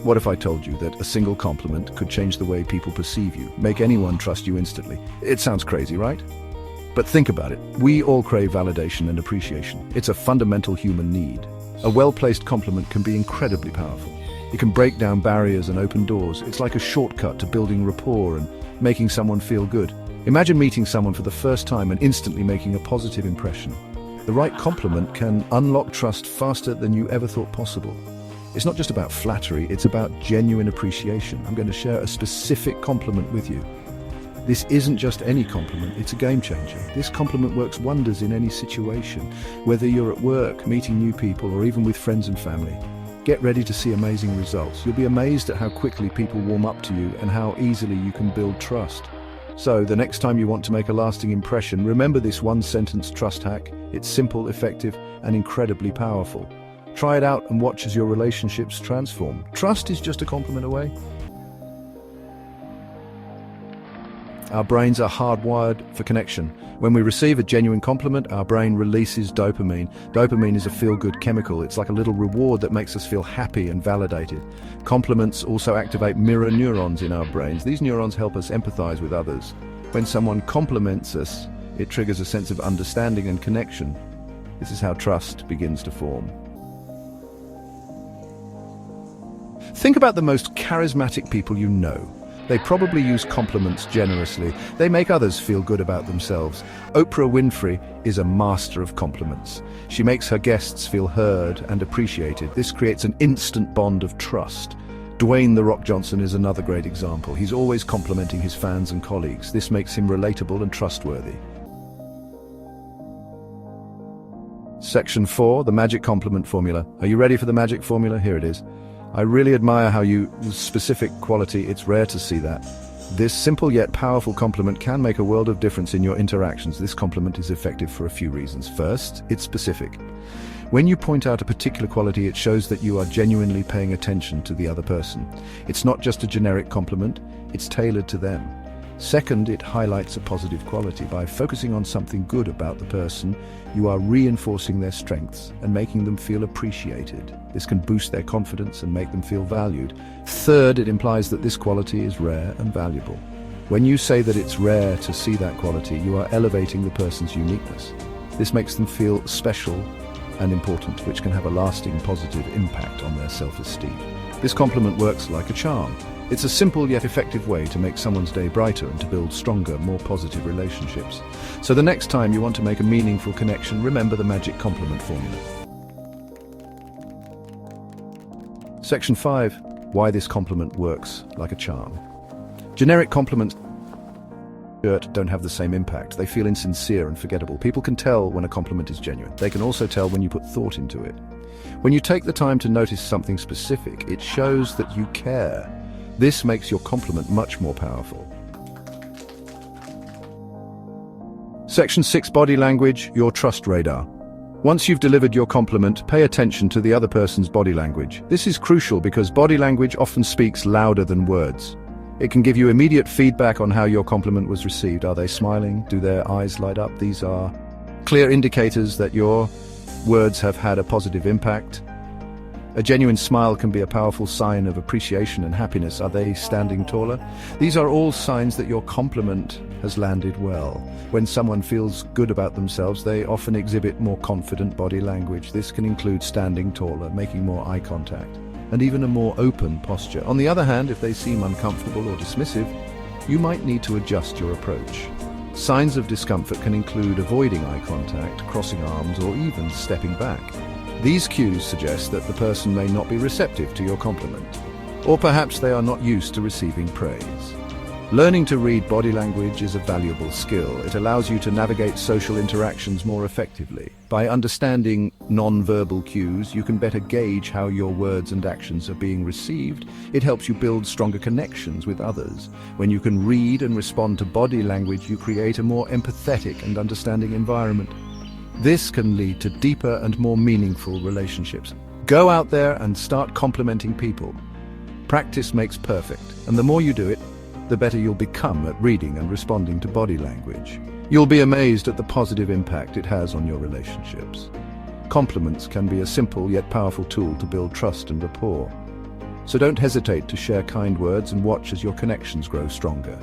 What if I told you that a single compliment could change the way people perceive you, make anyone trust you instantly? It sounds crazy, right? But think about it. We all crave validation and appreciation. It's a fundamental human need. A well-placed compliment can be incredibly powerful. It can break down barriers and open doors. It's like a shortcut to building rapport and making someone feel good. Imagine meeting someone for the first time and instantly making a positive impression. The right compliment can unlock trust faster than you ever thought possible. It's not just about flattery, it's about genuine appreciation. I'm going to share a specific compliment with you. This isn't just any compliment, it's a game changer. This compliment works wonders in any situation, whether you're at work, meeting new people, or even with friends and family. Get ready to see amazing results. You'll be amazed at how quickly people warm up to you and how easily you can build trust. So, the next time you want to make a lasting impression, remember this one-sentence trust hack. It's simple, effective, and incredibly powerful. Try it out and watch as your relationships transform. Trust is just a compliment away. Our brains are hardwired for connection. When we receive a genuine compliment, our brain releases dopamine. Dopamine is a feel-good chemical. It's like a little reward that makes us feel happy and validated. Compliments also activate mirror neurons in our brains. These neurons help us empathize with others. When someone compliments us, it triggers a sense of understanding and connection. This is how trust begins to form. Think about the most charismatic people you know. They probably use compliments generously. They make others feel good about themselves. Oprah Winfrey is a master of compliments. She makes her guests feel heard and appreciated. This creates an instant bond of trust. Dwayne "The Rock" Johnson is another great example. He's always complimenting his fans and colleagues. This makes him relatable and trustworthy. Section 4, the magic compliment formula. Are you ready for the magic formula? Here it is. I really admire how you specific quality. It's rare to see that. This simple yet powerful compliment can make a world of difference in your interactions. This compliment is effective for a few reasons. First, it's specific. When you point out a particular quality, it shows that you are genuinely paying attention to the other person. It's not just a generic compliment, it's tailored to them. Second, it highlights a positive quality. By focusing on something good about the person, you are reinforcing their strengths and making them feel appreciated. This can boost their confidence and make them feel valued. Third, it implies that this quality is rare and valuable. When you say that it's rare to see that quality, you are elevating the person's uniqueness. This makes them feel special and important, which can have a lasting positive impact on their self-esteem. This compliment works like a charm. It's a simple yet effective way to make someone's day brighter and to build stronger, more positive relationships. So the next time you want to make a meaningful connection, remember the magic compliment formula. Section 5. Why this compliment works like a charm. Generic compliments don't have the same impact. They feel insincere and forgettable. People can tell when a compliment is genuine. They can also tell when you put thought into it. When you take the time to notice something specific, it shows that you care. This makes your compliment much more powerful. Section 6. Body language, your trust radar. Once you've delivered your compliment, pay attention to the other person's body language. This is crucial because body language often speaks louder than words. It can give you immediate feedback on how your compliment was received. Are they smiling? Do their eyes light up? These are clear indicators that your words have had a positive impact. A genuine smile can be a powerful sign of appreciation and happiness. Are they standing taller? These are all signs that your compliment has landed well. When someone feels good about themselves, they often exhibit more confident body language. This can include standing taller, making more eye contact, and even a more open posture. On the other hand, if they seem uncomfortable or dismissive, you might need to adjust your approach. Signs of discomfort can include avoiding eye contact, crossing arms, or even stepping back. These cues suggest that the person may not be receptive to your compliment, or perhaps they are not used to receiving praise. Learning to read body language is a valuable skill. It allows you to navigate social interactions more effectively. By understanding non-verbal cues, you can better gauge how your words and actions are being received. It helps you build stronger connections with others. When you can read and respond to body language, you create a more empathetic and understanding environment. This can lead to deeper and more meaningful relationships. Go out there and start complimenting people. Practice makes perfect, and the more you do it, the better you'll become at reading and responding to body language. You'll be amazed at the positive impact it has on your relationships. Compliments can be a simple yet powerful tool to build trust and rapport. So don't hesitate to share kind words and watch as your connections grow stronger.